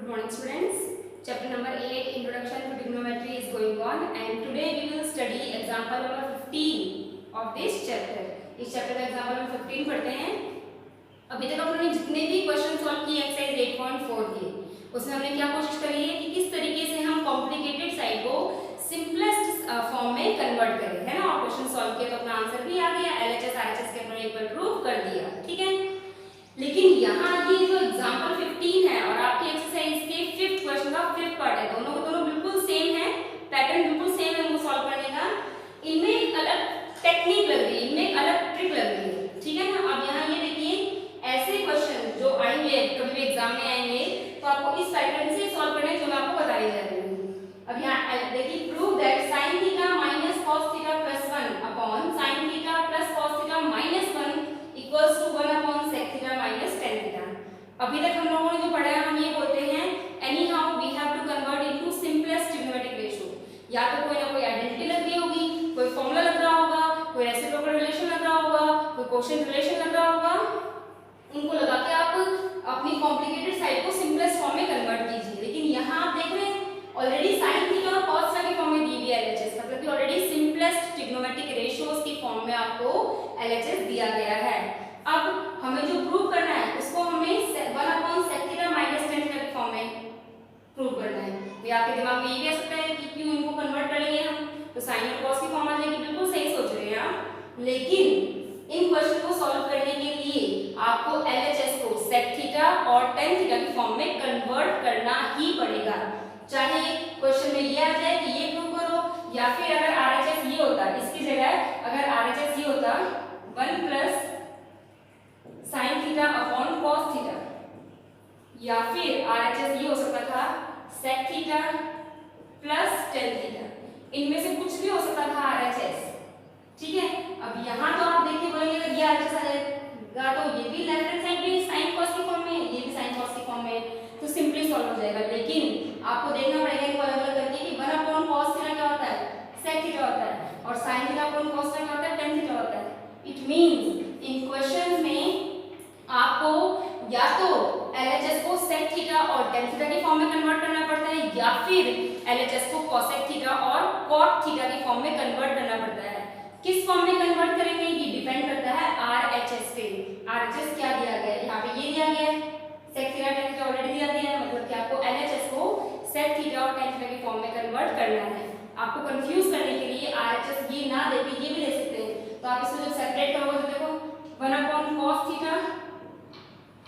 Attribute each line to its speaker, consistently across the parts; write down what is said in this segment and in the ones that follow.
Speaker 1: Good morning students. Chapter number 8 Introduction to Trigonometry is going on and today we will study example number 15 of this chapter. इस chapter का example number 15 पढ़ते हैं। अभी तक हमने जितने भी क्वेश्चन सॉल्व किए एक्सरसाइज 8.4 के उसमें हमने क्या कोशिश करी है कि किस तरीके से हम कॉम्प्लिकेटेड साइड को सिंपलेस्ट फॉर्म में कन्वर्ट करें, है ना। और क्वेश्चन सॉल्व किया तो अपना आंसर भी आ गया, एलएचएस आरएचएस के अपने एक बार प्रूव कर दिया, ठीक है। लेकिन यहाँ ये जो एग्जाम्पल 15 है और आपकी एक्सरसाइज के 5th क्वेश्चन का 5th पार्ट है, दोनों बिल्कुल सेम है, पैटर्न बिल्कुल सेम है उनको सॉल्व करने का। इनमें एक अलग टेक्निक लग रही है, इनमें एक अलग ट्रिक लग रही है, ठीक है ना। अब यहाँ ये देखिए ऐसे क्वेश्चन जो आएंगे कभी भी एग्जाम में आएंगे तो आपको इस पैटर्न से सॉल्व करने जो मैं आपको बताई जा रही हूँ। अब यहाँ देखिए prove that sin theta minus cos theta plus 1 upon sin theta plus cos theta minus 1 equals to 1 upon sec theta minus tan theta. अभी तक हम लोगों ने जो पढ़ा है हम ये बोलते हैं anyhow we have to convert into simplest trigonometric ratio. या तो कोई ना कोई आइडेंटिटी लग रही होगी, कोई फॉर्मूला लग रहा होगा, कोई रेसिप्रोकल रिलेशन लग रहा होगा, कोई क्वोशिएंट रिलेशन लग रहा होगा, उनको लगा के आप अपनी कॉम्प्लिकेटेड साइड को सिंपलेस्ट फॉर्म में कन्वर्ट कीजिए। लेकिन यहाँ आप देख रहे हैं ऑलरेडी sin थीटा और cos थीटा की फॉर्म में दी हुई है एलएचएस, मतलब कि ऑलरेडी सिंपलेस्ट ट्रिग्नोमेट्रिक रेशियोज की फॉर्म में आपको एलएचएस दिया गया है। अब हमें जो प्रूव करना है उसको हमें 1 upon sec theta minus tan theta की फॉर्म में प्रूव करना है। तो आपके दिमाग में ये भी आ सकता है कि क्यों इनको कन्वर्ट करेंगे हम, तो sin और cos की फॉर्म आ जाएगी, बिल्कुल सही सोच रहे हैं आप। लेकिन इन क्वेश्चन को सॉल्व करने के लिए आपको एलएचएस को sec थीटा और tan थीटा की फॉर्म में कन्वर्ट करना ही पड़ेगा। चाहे क्वेश्चन में ये आ जाए कि ये प्रूव करो, या फिर अगर आरएचएस ये होता इसकी जगह अगर आरएचएस ये होता 1 plus sin theta upon cos theta, या फिर आरएचएस ये हो सकता था sec theta plus tan theta, इनमें से कुछ भी हो सकता था आरएचएस, ठीक है। अब यहाँ तो आप देखिए बोलेंगे अगर ये आरएचएस आ जाएगा तो ये भी लेफ्ट हैंड साइड भी sin cos की फॉर्म में, ये भी sin cos की फॉर्म में, तो सिंपली सॉल्व हो जाएगा। लेकिन आपको देखना पड़ेगा इनको अलग अलग करके कि 1 अपॉन cos थीटा क्या होता है, sec थीटा होता है, और sin theta upon cos theta क्या होता है, tan थीटा होता है। इट मींस इन क्वेश्चन में आपको या तो LHS को sec थीटा और tan थीटा की फॉर्म में कन्वर्ट करना पड़ता है, या फिर LHS को cosec थीटा और cot थीटा की फॉर्म में कन्वर्ट करना पड़ता है। किस फॉर्म में कन्वर्ट करेंगे ये डिपेंड करता है RHS पे। RHS क्या दिया गया है, यहाँ पे ये दिया गया है sec theta tan theta already दिया गया है, मतलब कि आपको LHS को sec थीटा और tan थीटा की फॉर्म में कन्वर्ट करना है। आपको कंफ्यूज करने के लिए RHS ये ना देके ये भी दे सकते हैं, तो आप इसको जब सेपरेट करोगे तो देखो 1 upon cos theta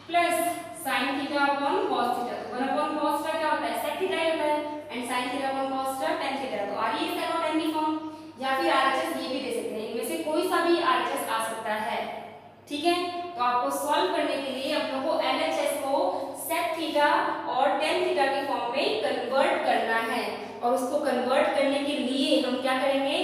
Speaker 1: plus sin theta upon cos theta, तो 1 अपॉन cos थीटा क्या होता है, sec थीटा ही होता है, and sin theta upon cos theta tan theta, तो आ रही है sec और tan की फॉर्म। या फिर RHS ये भी दे सकते हैं, इनमें से कोई सा भी RHS आ सकता है, ठीक है। तो आपको सॉल्व करने के लिए हम लोग को LHS को sec थीटा और tan थीटा की फॉर्म में कन्वर्ट करना है, और उसको कन्वर्ट करने के लिए हम क्या करेंगे,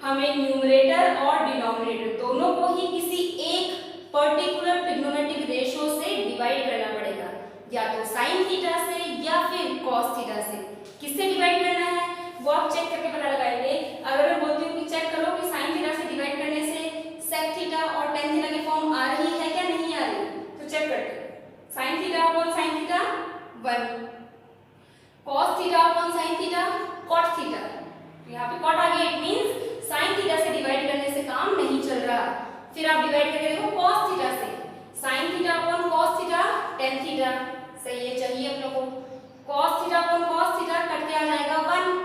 Speaker 1: हमें न्यूमरेटर और डिनोमिनेटर दोनों को ही किसी एक पर्टिकुलर ट्रिग्नोमेट्रिक रेशियो से डिवाइड करना पड़ेगा, या तो sin थीटा से या फिर cos थीटा से। किससे डिवाइड करना है वो आप चेक करके पता लगाएंगे। अगर मैं बोलती हूँ कि चेक करो कि sin थीटा से डिवाइड करने से sec थीटा और tan थीटा की फॉर्म आ रही है क्या नहीं आ रही, तो चेक करते हैं। sin theta upon sin theta 1, cos theta upon sin theta cot theta, यहाँ पे cot आ गया, इट मींस sin थीटा से डिवाइड करने से काम नहीं चल रहा। फिर आप डिवाइड करके देखो cos थीटा से, sin theta upon cos theta tan theta, सही है, चाहिए हम लोग को cos theta upon cos theta cut के आ जाएगा 1,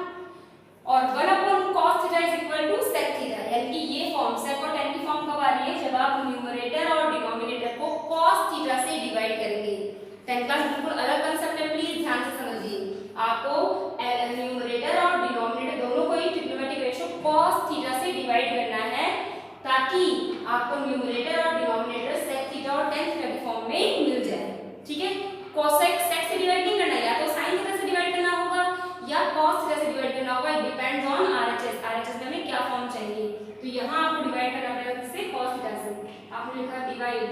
Speaker 1: और 1 upon cos theta is equal to sec theta, यानी कि ये फॉर्म sec और tan की फॉर्म कब आ रही है, जब आप न्यूमरेटर और डिनोमिनेटर को cos थीटा से डिवाइड करेंगे। 10 क्लास बिल्कुल अलग कांसेप्ट है, प्लीज ध्यान से समझिए। आपको न्यूमरेटर और डिनोमिनेटर दोनों को ही ट्रिग्नोमेट्रिक रेशियो cos थीटा से डिवाइड करना है, ताकि आपको न्यूमरेटर और डिनोमिनेटर sec थीटा और tan थीटा की फॉर्म में मिल जाए, ठीक है। cosec sec से डिवाइड नहीं करना, या तो sin थीटा से डिवाइड करना होगा या cos थीटा से डिवाइड करना होगा, it depends on RHS। RHS में हमें क्या फॉर्म चाहिए, तो यहाँ आपको डिवाइड करना पड़ेगा किससे, cos थीटा से। आपने लिखा divide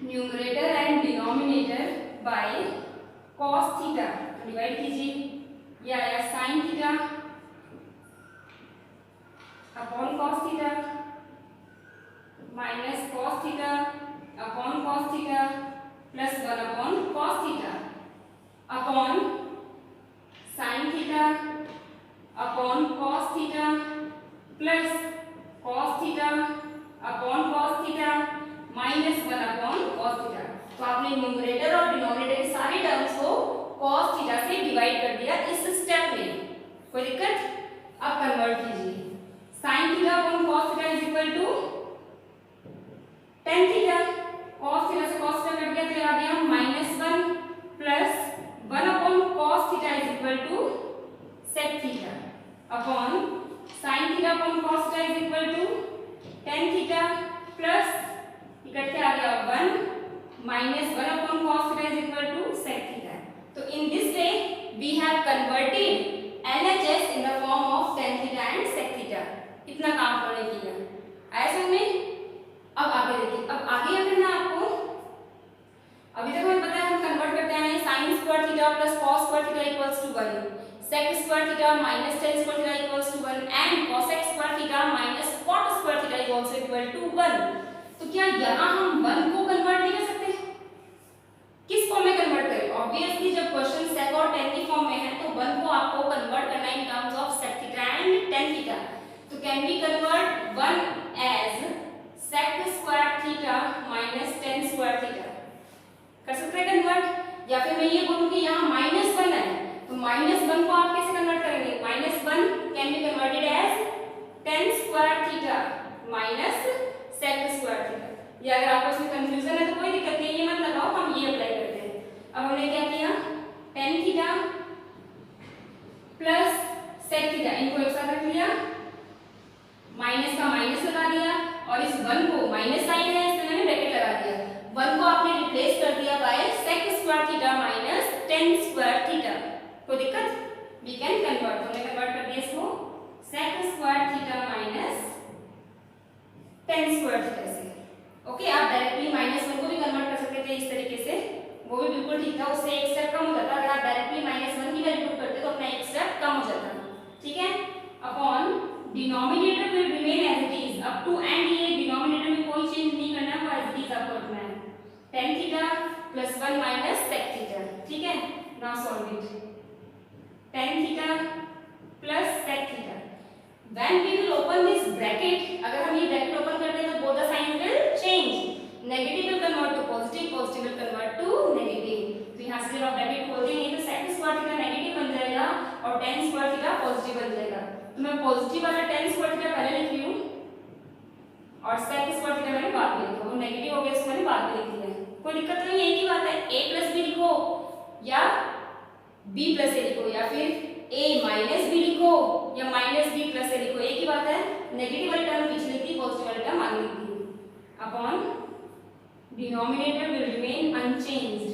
Speaker 1: numerator and denominator bye cos theta, divide कीजिए, ये आया sin theta upon cos theta minus cos theta upon cos theta plus 1 upon cos theta, upon sine theta upon cos theta plus cos theta upon cos theta minus 1 upon cos theta. तो आपने numerator और denominator के सारे terms को cos theta से divide कर दिया इस स्टेप में, कोई दिक्कत? अब कन्वर्ट कीजिए, sine theta upon cos theta is equal to tan theta, cos theta से कॉस थीटा कट गया तो आ गया -1 plus 1 upon cos theta is equal to sec theta upon sine theta upon cos theta is equal to tan theta plus cut के आ गया 1 -1 upon cos theta is equal to sec theta. तो in this way we have converted LHS in the form of tan theta and sec theta. इतना काम हमने किया, आया समझ में? अब आगे देखिए, अब आगे क्या करना है आपको? अभी तक हमें पता है हम कन्वर्ट करते हैं sin square theta plus cos square theta equals to 1, sec square theta minus tan square theta equals to 1 and cosec square theta minus cot square theta is also equal to 1। तो क्या यहाँ हम 1 को convert नहीं कर सकते? किस form में कन्वर्ट करें? ऑब्वियसली जब क्वेश्चन sec और tan की फॉर्म में है तो 1 को आपको कन्वर्ट करना है in terms of sec theta and tan theta. तो can we convert 1 as sec square theta minus tan square theta? कर सकते हैं कन्वर्ट? या फिर मैं ये बोलूं कि यहाँ -1 है तो -1 को आप कैसे कन्वर्ट करेंगे? -1 can be converted as tan square theta minus sec square theta. ये अगर आपको इसमें कंफ्यूजन है तो कोई दिक्कत नहीं, ये मत लगाओ, हम ये अप्लाई करते हैं। अब हमने क्या किया, tan theta plus sec theta इनको एक साथ रख लिया, माइनस का माइनस लगा दिया और इस 1 को माइनस साइन है इसमें मैंने ब्रैकेट लगा दिया, 1 को आपने रिप्लेस कर दिया by sec square theta minus tan square theta. कोई दिक्कत? वी कैन कन्वर्ट, हमने कन्वर्ट कर दिया इसको sec square theta minus tan square theta से। ओके, आप डायरेक्टली -1 को भी कन्वर्ट कर सकते थे इस तरीके से, वो भी बिल्कुल ठीक था, उससे एक स्टेप कम हो जाता। अगर आप डायरेक्टली -1 की वैल्यू पुट करते तो अपना एक स्टेप कम हो जाता, ठीक है? Upon denominator will remain as it is up to end, ये डिनोमिनेटर में कोई चेंज नहीं करना है, वो एज इट इज आपको रखना है tan theta plus 1 minus sec theta, ठीक है? Now solve it, tan theta plus sec theta. When we will open this bracket, अगर हम ये ब्रैकेट ओपन करते हैं तो both the signs will change, negative will convert to positive, positive will convert to negative। तो यहाँ से जब आप ब्रैकेट खोल देंगे तो sec स्क्वायर थीटा नेगेटिव बन जाएगा और tan स्क्वायर थीटा पॉजिटिव बन जाएगा। तो मैं पॉजिटिव वाला tan स्क्वायर थीटा पहले लिख रही हूँ और sec स्क्वायर थीटा मैंने बाद में लिखा, वो नेगेटिव हो गया इसको मैंने बाद में लिख दिया। कोई दिक्कत नहीं है, एक ही बात है, a प्लस b लिखो या b प्लस a लिखो या फिर a माइनस b लिखो या माइनस b प्लस a लिखो, एक ही बात है। नेगेटिव वाली टर्म पीछे लिख दी, पॉजिटिव वाली टर्म आगे लिख दी। Upon denominator will remain unchanged.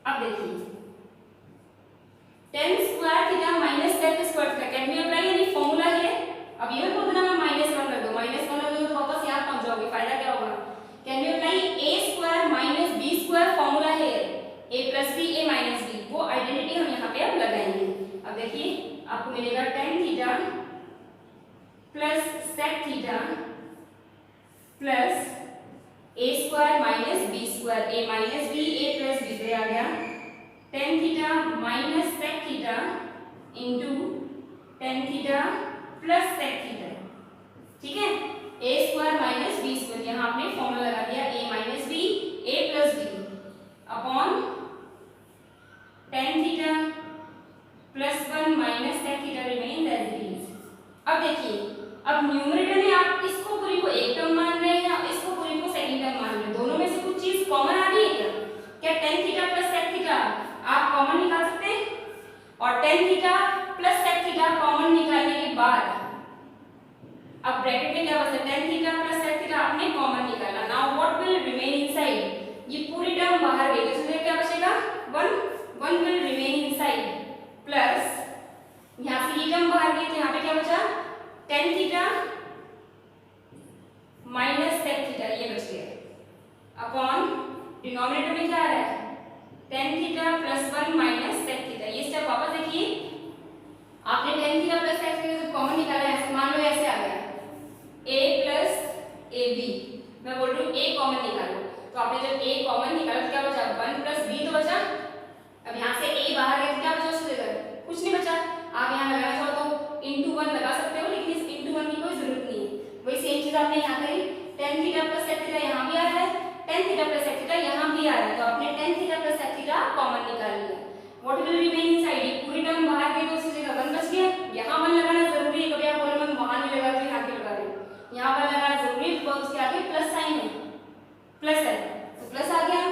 Speaker 1: अब देखिए tan square theta minus sec square theta, can be apply any formula है? अब ये मत बोलना मैं -1 रख दो, -1 रख दो तो वापस यहाँ पहुंच जाओगे, फायदा क्या होगा? Can be apply a square minus b square formula है, a plus b a minus b, वो आइडेंटिटी हम यहाँ पे अब लगाएंगे। अब देखिए आपको मिलेगा tan theta plus sec theta plus a square minus b square, a minus b a plus b से आ गया tan theta minus sec theta into tan theta plus sec theta, ठीक है? a square minus b square, यहाँ आपने formula लगा दिया a minus b a plus b upon tan theta plus 1 minus sec theta remain as it is. अब देखिए, अब numerator में आप इसको पूरी को एक टर्म मान रहे हैं या इसको पूरी को सेकंड टर्म मान रहे हैं, दोनों में से कुछ चीज कॉमन आ रही है क्या? क्या tan theta plus sec theta आप कॉमन निकाल सकते हैं? और tan theta plus sec theta common निकालने के बाद अब ब्रैकेट में क्या बचा? tan theta plus sec theta आपने कॉमन निकाला। Now what will remain inside? ये पूरी टर्म बाहर गई, तो इसमें क्या बचेगा? 1 विल रिमेन इनसाइड प्लस यहाँ से ये टर्म बाहर गई तो यहाँ पे क्या बचा? tan theta tan theta plus sec theta यहाँ भी आ रहा है, तो आपने tan theta plus sec theta common निकाल लिया। व्हाट विल रिमेन इनसाइड, ये पूरी टर्म बाहर गई तो उसी जगह 1 बच गया। यहाँ 1 लगाना जरूरी है, कभी आप बोले मैं वहां नहीं लगा तो यहाँ क्यों लगा रहे हो, यहाँ 1 लगाना जरूरी है बिकॉज़ उसके आगे प्लस साइन है, प्लस है तो प्लस आ गया।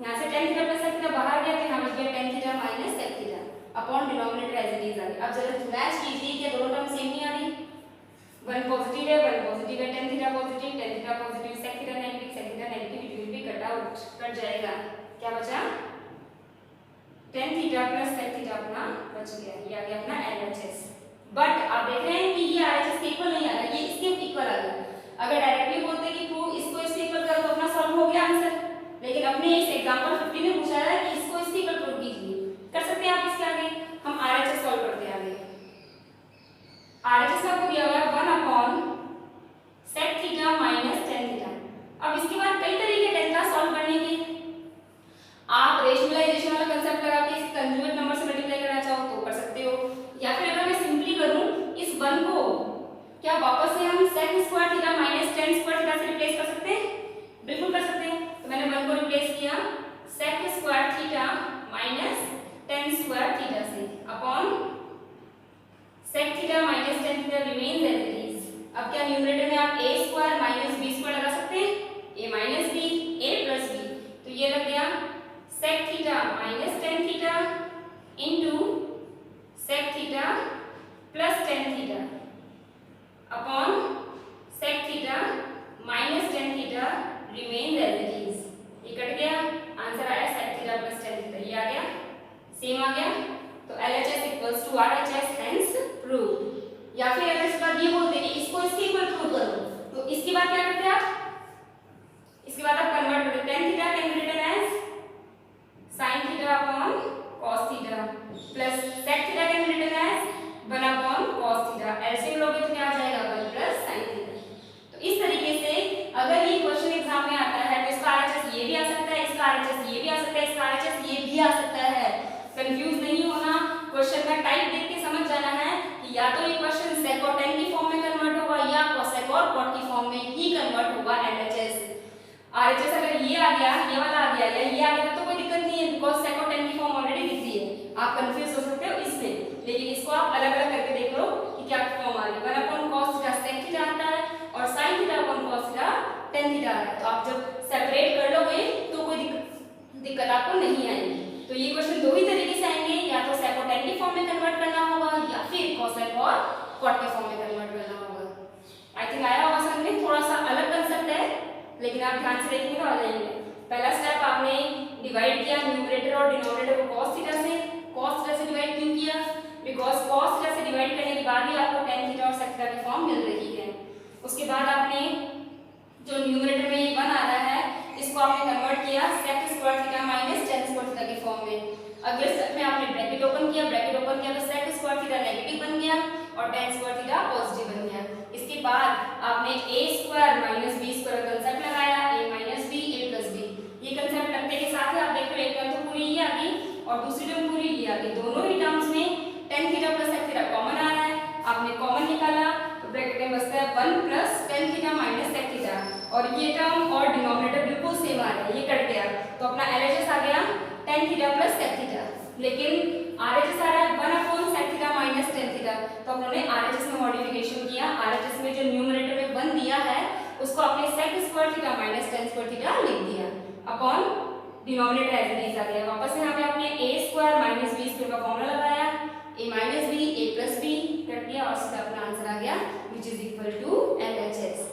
Speaker 1: यहाँ से tan theta plus sec theta बाहर गया तो यहाँ बच गया tan theta minus sec theta upon denominator as it is आ गया। अब जरा मैच कीजिए कि दोनों टर्म सेम नहीं आ रही, 1 पॉजिटिव है 1 पॉजिटिव है, tan theta positive tan theta positive, sec theta negative sec theta negative, it will be cut out, cut जाएगा। क्या बचा, tan theta plus sec theta अपना बच गया, ये आ गया अपना LHS। बट आप देख रहे हैं कि ये RHS के इक्वल नहीं आ रहा, ये इसके इक्वल आ गया। अगर डायरेक्टली बोलते कि प्रूव इसको इसके इक्वल करो तो अपना सॉल्व हो गया आंसर, लेकिन अपने इस एग्जांपल 50 में पूछा है कि इसको इसके इक्वल प्रूव कीजिए। कर सकते हैं आप इसके आगे, हम RHS सॉल्व करते हैं आगे। RHS में आपको दिया हुआ है 1 upon sec theta minus tan theta. अब इसके बाद कई तरीके tan का सॉल्व करने के, आप रेशनलाइजेशन वाला कांसेप्ट लगा के इस कंजुगेट नंबर से मल्टीप्लाई करना चाहो तो कर सकते हो, या फिर अगर मैं सिंपली करूं इस 1 को क्या वापस से हम sec square theta minus tan square theta से रिप्लेस कर सकते हैं, बिल्कुल कर सकते हैं। तो मैंने 1 को रिप्लेस किया sec square theta minus tan square theta से upon sec theta minus tan theta remains as it is. अब क्या न्यूमरेटर में आप a square minus b square लगा सकते हैं, a minus b a plus b, तो ये लग गया sec theta minus tan theta into sec theta plus tan theta upon sec theta minus tan theta remains as it is. ये cut गया, answer आया sec theta plus tan theta, ये आ गया सेम आ गया। तो LHS equals to RHS hence prove. या फिर अगर इसके बाद ये बोलते कि इसको इसके इक्वल प्रूव करो, तो इसके बाद क्या करते हैं आप, इसके बाद आप कन्वर्ट करते हैं tan theta can be written as sin theta upon cos theta plus sec theta can be written as 1 upon cos theta, LCM लोगे तो क्या आ जाएगा 1 प्लस sin थीटा। तो इस तरीके से अगर ये क्वेश्चन एग्जाम में आता है तो इसका RHS ये भी आ सकता है, इसका RHS ये भी आ सकता है, इसका RHS ये भी आ सकता है। कंफ्यूज नहीं होना, क्वेश्चन का टाइप देख के समझ जाना है कि या तो ये क्वेश्चन sec और tan की फॉर्म में कन्वर्ट होगा या cosec और cot की फॉर्म में ही कन्वर्ट होगा LHS। RHS अगर ये आ गया, ये वाला आ गया या ये आ गया तो कोई दिक्कत नहीं है बिकॉज़ sec और tan की फॉर्म ऑलरेडी दिख रही है, आप कंफ्यूज हो सकते हो इसमें, लेकिन इसको आप अलग-अलग करके देख लो कि क्या फॉर्म आ रही है। 1 upon cos theta sec theta आता है और sin theta upon cos theta tan theta आता है। तो आप जब सेपरेट कर लोगे तो कोई दिक्कत आपको नहीं आएगी। तो ये क्वेश्चन दो ही तरीके से आएंगे, या तो sec और tan की फॉर्म में कन्वर्ट करना होगा या फिर cosec और cot के फॉर्म में कन्वर्ट करना होगा। आई थिंक आया होगा समझ में, थोड़ा सा अलग कांसेप्ट है लेकिन आप ध्यान से देखेंगे तो आ जाएंगे। पहला स्टेप आपने डिवाइड किया न्यूमरेटर और डिनोमिनेटर को cos थीटा से डिवाइड क्यों किया, बिकॉज़ cos थीटा से डिवाइड करने के बाद ही आपको tan थीटा और sec थीटा की फॉर्म मिल रही है। उसके बाद आपने जो न्यूमरेटर में ये 1 आ रहा है इसको आपने कन्वर्ट किया sec square theta minus tan square theta की फॉर्म में। अगले स्टेप में आपने ब्रैकेट ओपन किया तो sec स्क्वायर थीटा नेगेटिव बन गया और tan स्क्वायर थीटा पॉजिटिव बन गया। इसके बाद आपने a square minus b square का कांसेप्ट लगाया, a minus b a plus b। ये कांसेप्ट लगने के साथ ही आप देख रहे हो एक टर्म तो पूरी ये आ गई और दूसरी टर्म पूरी ये आ गई, दोनों ही टर्म्स में tan theta plus sec theta common आ रहा है, आपने कॉमन निकाला तो ब्रैकेट में बचता है 1 plus tan theta minus sec theta और ये टर्म और डिनोमिनेटर बिल्कुल सेम आ रहा है, ये कट गया तो अपना LHS आ गया tan theta plus sec theta. लेकिन RHS आ रहा है 1 upon sec theta minus tan theta, तो हमने RHS में मॉडिफिकेशन किया, RHS में जो न्यूमरेटर में 1 दिया है उसको आपने sec square theta minus tan square theta लिख दिया upon denominator as it is आ गया। वापस यहाँ पे आपने a square minus b square का फॉर्मूला लगाया, a minus b a plus b cut दिया और सीधा अपना आंसर आ गया which is equal to LHS।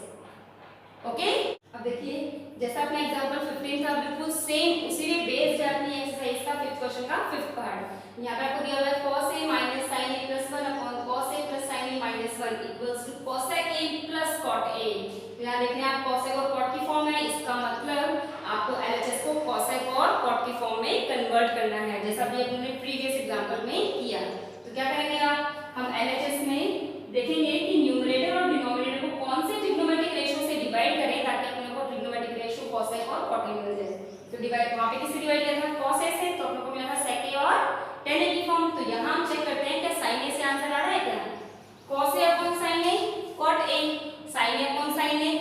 Speaker 1: Okay, अब देखिए जैसा अपना एग्जांपल 15 था बिल्कुल सेम उसी में बेस्ड है अपनी एक्सरसाइज का 5th क्वेश्चन का 5th पार्ट। यहाँ पे आपको दिया हुआ है cos a minus sin a plus 1 upon cos a plus sin a minus 1 equals to cosec a plus cot a। यहाँ देखिए आप cosec और cot की फॉर्म है, इसका मतलब आपको LHS को cosec और cot की फॉर्म में कन्वर्ट करना है जैसा भी हमने प्रीवियस एग्जांपल में किया। तो क्या करेंगे आप, हम LHS में देखेंगे कि न्यूमरेटर और डिनोमिनेटर को कौन से ट्रिग्नोमेट्रिक रेशियो से डिवाइड करें ताकि अपने को ट्रिग्नोमेट्रिक रेशियो cosec और cot a मिल जाए। तो डिवाइड वहां पे किससे डिवाइड किया था, cos a से, तो अपने को मिला था sec a और tan a की फॉर्म। तो यहाँ हम चेक करते हैं क्या sin a से आंसर आ रहा है क्या, cos a upon sin a cot a, sin a upon sin a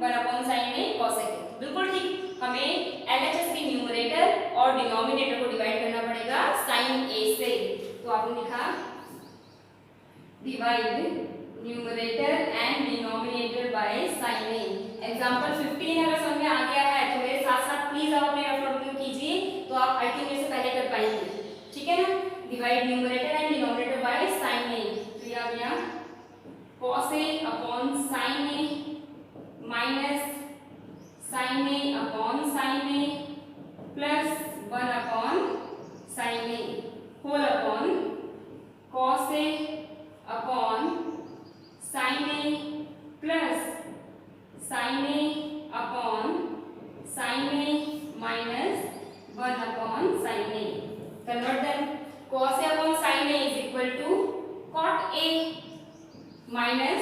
Speaker 1: 1 upon sin a cosec a, बिल्कुल ठीक। हमें LHS के न्यूमरेटर और डिनोमिनेटर को डिवाइड करना पड़ेगा साइन A से। तो आपने लिखा divide numerator and denominator by sine A। Example 15 अगर समझ में आ गया है तो मेरे साथ साथ प्लीज आप अपने रफ नोट में कीजिए, तो आप आई थिंक मेरे से पहले कर पाएंगे, ठीक है ना। Divide numerator and denominator by sine A। तो ये आ गया cos A upon sine A minus sine A upon sine A plus 1 upon sine A whole upon cos A upon sine A plus sine A upon sine A minus 1 upon sine A। Convert then cos A upon sine A is equal to cot A minus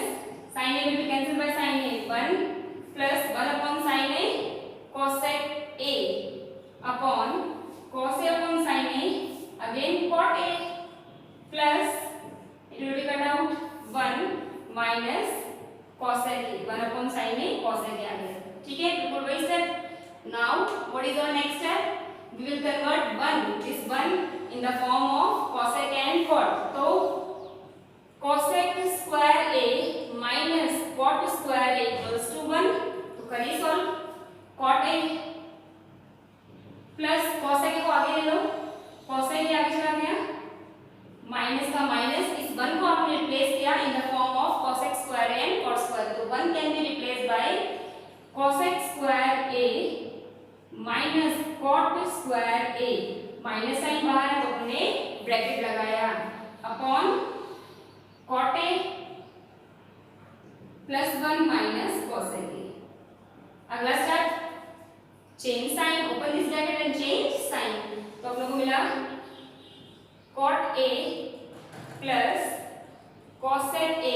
Speaker 1: sine A will be cancelled by sin A 1 plus 1 upon sine A cosec A upon cos A upon sin A again cot A plus it will be cut out 1 minus cosec A 1 upon sin A cosec A आ गया, ठीक है। बिल्कुल वही step. now what is our next step? we will convert 1 this 1 in the form of cosec and cot। तो cosec square A minus cot square A equals to 1। तो करिए solve. cot A plus cosec A को आगे ले लो, cosec A आगे चला गया, minus का माइनस, इस 1 को आपने रिप्लेस किया in the form of cosec square A and cot square. तो 1 can be replaced by cosec square A minus cot square A। Minus sine बाहर है तो हमने ब्रैकेट लगाया upon cot A plus 1 minus cosec A। अगला step change sine, open this bracket and change sine. तो हम लोग को मिला cot A plus cosec A।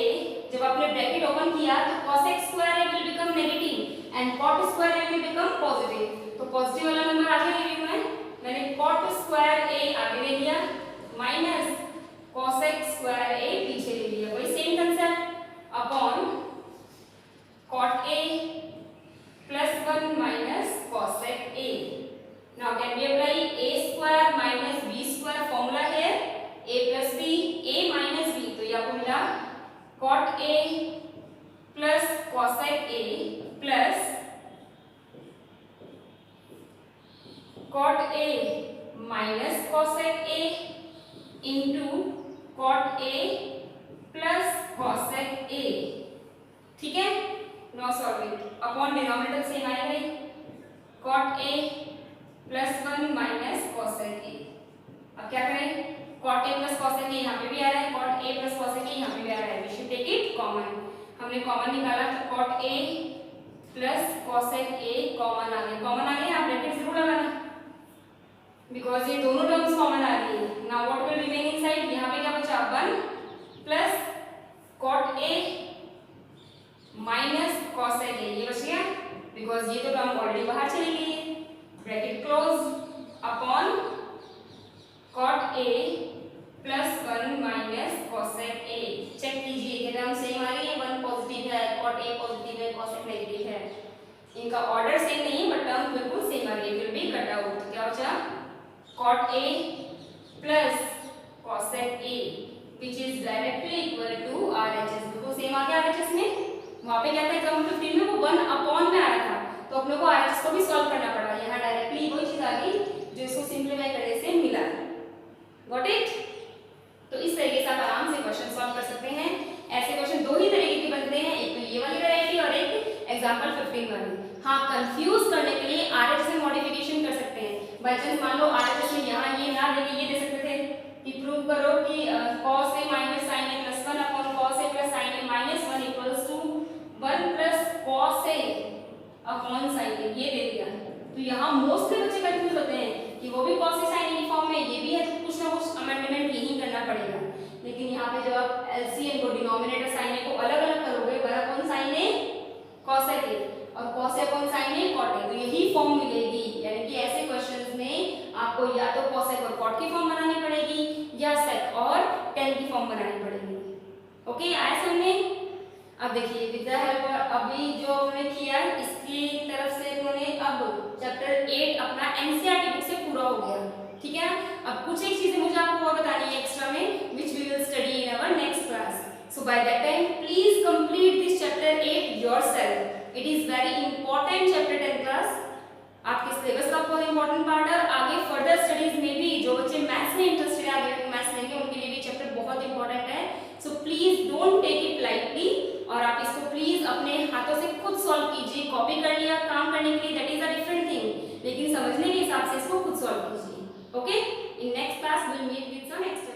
Speaker 1: जब आपने ब्रैकेट ओपन किया तो cosec square A will become negative and cot square A will become positive. तो पॉजिटिव वाला नंबर आगे ले लिया मैंने cot स्क्वायर A आगे ले लिया माइनस cosec स्क्वायर A पीछे ले लिया, वही same concept upon cot A plus 1 minus cosec A। now can we apply A square minus B square formula here? A plus B, A minus B। तो ये आपको मिला cot A plus cosec A plus cot A minus cosec A into cot A plus cosec A, ठीक है। No solve it upon denominator same आएगा ही cot A plus 1 minus cosec A। अब क्या करें, cot A plus cosec A यहाँ पे भी आ रहा है, cot A plus cosec A यहाँ पे भी आ रहा है, we should take it common। हमने कॉमन निकाला तो cot A plus cosec A common आ गया, कॉमन आ गया, आप ब्रैकेट जरूर लगाना बिकॉज ये दोनों टर्म्स कॉमन आ रही है। Now what will remain inside, यहाँ पे क्या बचा 1 plus cot A minus cosec A, ये बच गया बिकॉज ये तो टर्म ऑलरेडी बाहर चली गई है। Bracket close upon cot A plus 1 minus cosec A। Check कीजिए ये टर्म सेम आ रही है, 1 पॉजिटिव है, cot A पॉजिटिव है, cosec नेगेटिव है। इनका ऑर्डर सेम नहीं है बट टर्म बिल्कुल सेम आ रही है, विल बी कट आउट। क्या बचा cot A plus cosec A which is directly equal to RHS। बिल्कुल सेम आ गया RHS में। वहाँ पे क्या था एग्जाम्पल 15 में वो 1 अपॉन में आ रहा था तो अपने को RHS को भी सॉल्व करना पड़ा, यहाँ डायरेक्टली वही चीज आ गई जो इसको सिंप्लीफाई करने से मिला। Got it? तो इस तरीके से आप आराम से क्वेश्चन सॉल्व कर सकते हैं। ऐसे क्वेश्चन दो ही तरीके के बनते हैं, एक तो ये वाली वैरायटी और एक एग्जांपल 15 वाली। हाँ, कंफ्यूज करने के लिए RHS में मॉडिफिकेशन कर सकते हैं। बाय चांस मान लो RHS में यहाँ ये ना देके ये दे सकते थे कि प्रूव करो कि cos A minus sin A plus 1 upon cos A plus sin A minus 1 equals to 1 plus cos A upon sin A, ये दे दिया। तो यहाँ मोस्टली बच्चे कंफ्यूज होते हैं कि वो भी cos A sin A की फॉर्म में, ये भी है, तो कुछ ना कुछ अमेंडमेंट यही करना पड़ेगा। लेकिन यहाँ पे जब आप LCM को डिनोमिनेटर sin A को अलग अलग करोगे 1 upon sin A cosec A और cos A upon sin A cot A, तो यही फॉर्म मिलेगी। यानी कि ऐसे क्वेश्चंस में आपको या तो cosec और cot की फॉर्म बनानी पड़ेगी या sec और tan की फॉर्म बनानी पड़ेगी। ओके, आया समझ? अब देखिए विद द हेल्प अभी जो हमने किया इसकी तरफ से उन्होंने अब चैप्टर हो गया, ठीक है। अब कुछ एक चीजें मुझे आपको और बतानी है एक्स्ट्रा में, which we will study in our next class. So by that time please complete this chapter 8 yourself. It is very important chapter 10 class, आपके सिलेबस का बहुत इंपॉर्टेंट पार्ट है। आगे फर्दर स्टडीज में भी जो बच्चे मैथ्स में इंटरेस्टेड है, आगे मैथ्स लेंगे, उनके लिए भी चैप्टर बहुत इंपॉर्टेंट है। So please don't take it lightly, और आप इसको प्लीज अपने हाथों से खुद सॉल्व कीजिए। कॉपी कर लिया काम करने के लिए, that is a different thing, लेकिन समझने के हिसाब से इसको खुद सॉल्व कीजिए। Okay, in next class will meet with some extra